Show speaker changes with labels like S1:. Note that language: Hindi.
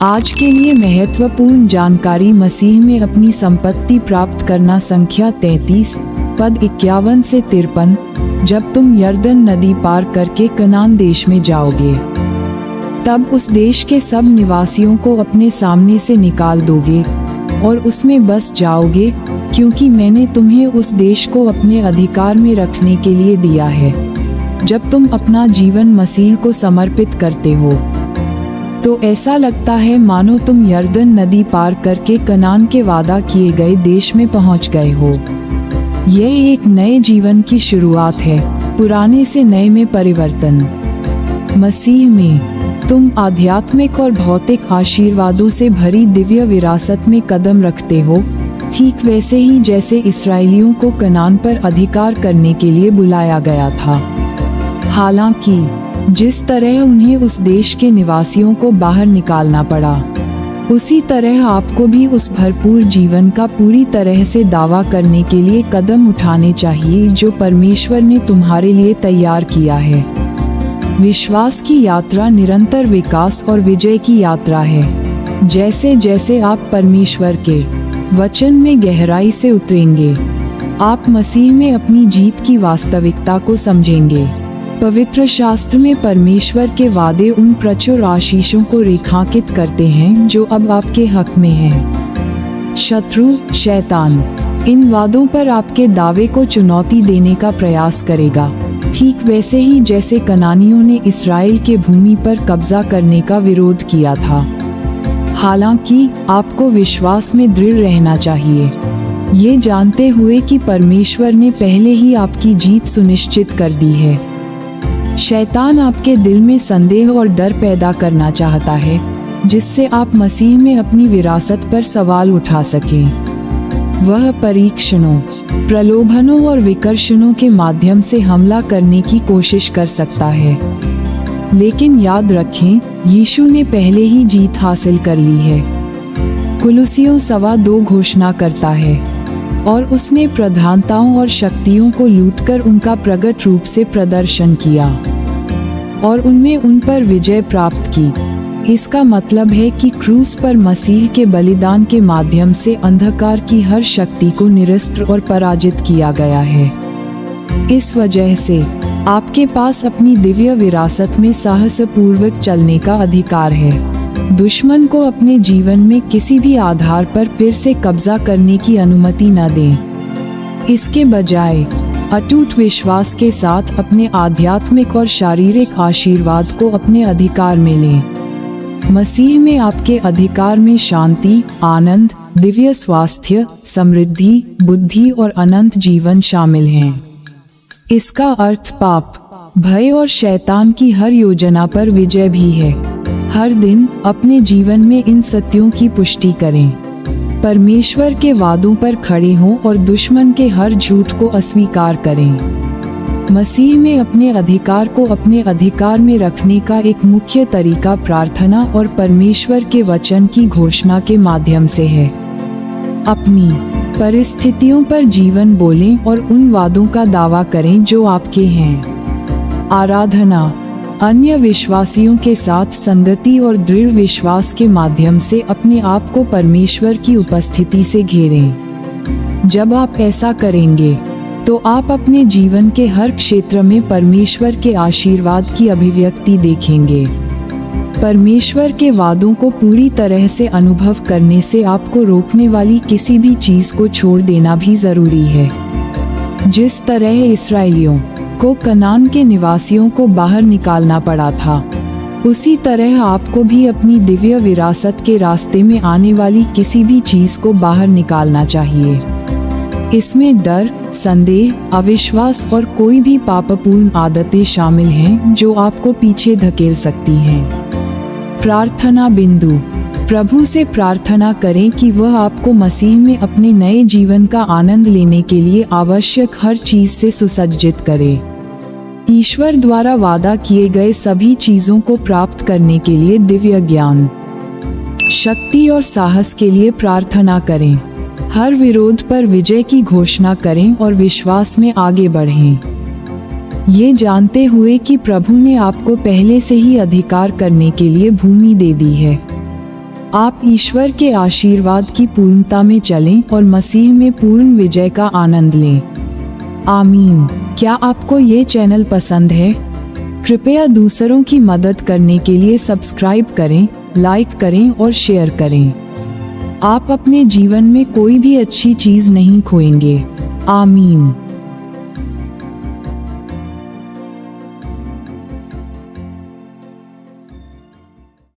S1: आज के लिए महत्वपूर्ण जानकारी। मसीह में अपनी संपत्ति प्राप्त करना। संख्या 33 पद 51 से 53। जब तुम यरदन नदी पार करके कनान देश में जाओगे, तब उस देश के सब निवासियों को अपने सामने से निकाल दोगे और उसमें बस जाओगे, क्योंकि मैंने तुम्हें उस देश को अपने अधिकार में रखने के लिए दिया है। जब तुम अपना जीवन मसीह को समर्पित करते हो, तो ऐसा लगता है मानो तुम यरदन नदी पार करके कनान के वादा किए गए देश में पहुंच गए हो। यह एक नए जीवन की शुरुआत है, पुराने से नए में परिवर्तन। मसीह में तुम आध्यात्मिक और भौतिक आशीर्वादों से भरी दिव्य विरासत में कदम रखते हो, ठीक वैसे ही जैसे इस्राएलियों को कनान पर अधिकार करने के लिए बुलाया गया था। हालांकि जिस तरह उन्हें उस देश के निवासियों को बाहर निकालना पड़ा, उसी तरह आपको भी उस भरपूर जीवन का पूरी तरह से दावा करने के लिए कदम उठाने चाहिए जो परमेश्वर ने तुम्हारे लिए तैयार किया है। विश्वास की यात्रा निरंतर विकास और विजय की यात्रा है। जैसे जैसे आप परमेश्वर के वचन में गहराई से उतरेंगे, आप मसीह में अपनी जीत की वास्तविकता को समझेंगे। पवित्र शास्त्र में परमेश्वर के वादे उन प्रचुर आशीषों को रेखांकित करते हैं जो अब आपके हक में हैं। शत्रु शैतान इन वादों पर आपके दावे को चुनौती देने का प्रयास करेगा, ठीक वैसे ही जैसे कनानियों ने इस्राएल के भूमि पर कब्जा करने का विरोध किया था। हालांकि आपको विश्वास में दृढ़ रहना चाहिए, ये जानते हुए कि परमेश्वर ने पहले ही आपकी जीत सुनिश्चित कर दी है। शैतान आपके दिल में संदेह और डर पैदा करना चाहता है, जिससे आप मसीह में अपनी विरासत पर सवाल उठा सकें। वह परीक्षणों, प्रलोभनों और विकर्षणों के माध्यम से हमला करने की कोशिश कर सकता है, लेकिन याद रखें, यीशु ने पहले ही जीत हासिल कर ली है। कुलुसियों 2:2 घोषणा करता है, और उसने प्रधानताओं और शक्तियों को लूटकर उनका प्रगट रूप से प्रदर्शन किया और उनमें उन पर विजय प्राप्त की। इसका मतलब है कि क्रूस पर मसीह के बलिदान के माध्यम से अंधकार की हर शक्ति को निरस्त और पराजित किया गया है। इस वजह से आपके पास अपनी दिव्य विरासत में साहसपूर्वक चलने का अधिकार है। दुश्मन को अपने जीवन में किसी भी आधार पर फिर से कब्जा करने की अनुमति न दें। इसके बजाय अटूट विश्वास के साथ अपने आध्यात्मिक और शारीरिक आशीर्वाद को अपने अधिकार में लें। मसीह में आपके अधिकार में शांति, आनंद, दिव्य स्वास्थ्य, समृद्धि, बुद्धि और अनंत जीवन शामिल हैं। इसका अर्थ पाप, भय और शैतान की हर योजना पर विजय भी है। हर दिन अपने जीवन में इन सत्यों की पुष्टि करें। परमेश्वर के वादों पर खड़े हों और दुश्मन के हर झूठ को अस्वीकार करें। मसीह में अपने अधिकार को अपने अधिकार में रखने का एक मुख्य तरीका प्रार्थना और परमेश्वर के वचन की घोषणा के माध्यम से है। अपनी परिस्थितियों पर जीवन बोलें और उन वादों का दावा करें जो आपके हैं। आराधना, अन्य विश्वासियों के साथ संगति और दृढ़ विश्वास के माध्यम से अपने आप को परमेश्वर की उपस्थिति से घेरें। जब आप ऐसा करेंगे, तो आप अपने जीवन के हर क्षेत्र में परमेश्वर के आशीर्वाद की अभिव्यक्ति देखेंगे। परमेश्वर के वादों को पूरी तरह से अनुभव करने से आपको रोकने वाली किसी भी चीज को छोड़ देना भी जरूरी है। जिस तरह इस्राएलियों को कनान के निवासियों को बाहर निकालना पड़ा था, उसी तरह आपको भी अपनी दिव्य विरासत के रास्ते में आने वाली किसी भी चीज को बाहर निकालना चाहिए। इसमें डर, संदेह, अविश्वास और कोई भी पापपूर्ण आदतें शामिल हैं जो आपको पीछे धकेल सकती हैं। प्रार्थना बिंदु। प्रभु से प्रार्थना करें कि वह आपको मसीह में अपने नए जीवन का आनंद लेने के लिए आवश्यक हर चीज से सुसज्जित करे। ईश्वर द्वारा वादा किए गए सभी चीजों को प्राप्त करने के लिए दिव्य ज्ञान, शक्ति और साहस के लिए प्रार्थना करें। हर विरोध पर विजय की घोषणा करें और विश्वास में आगे बढ़ें। ये जानते हुए कि प्रभु ने आपको पहले से ही अधिकार करने के लिए भूमि दे दी है। आप ईश्वर के आशीर्वाद की पूर्णता में चलें और मसीह में पूर्ण विजय का आनंद लें। आमीन। क्या आपको ये चैनल पसंद है? कृपया दूसरों की मदद करने के लिए सब्सक्राइब करें, लाइक करें और शेयर करें। आप अपने जीवन में कोई भी अच्छी चीज नहीं खोएंगे। आमीन।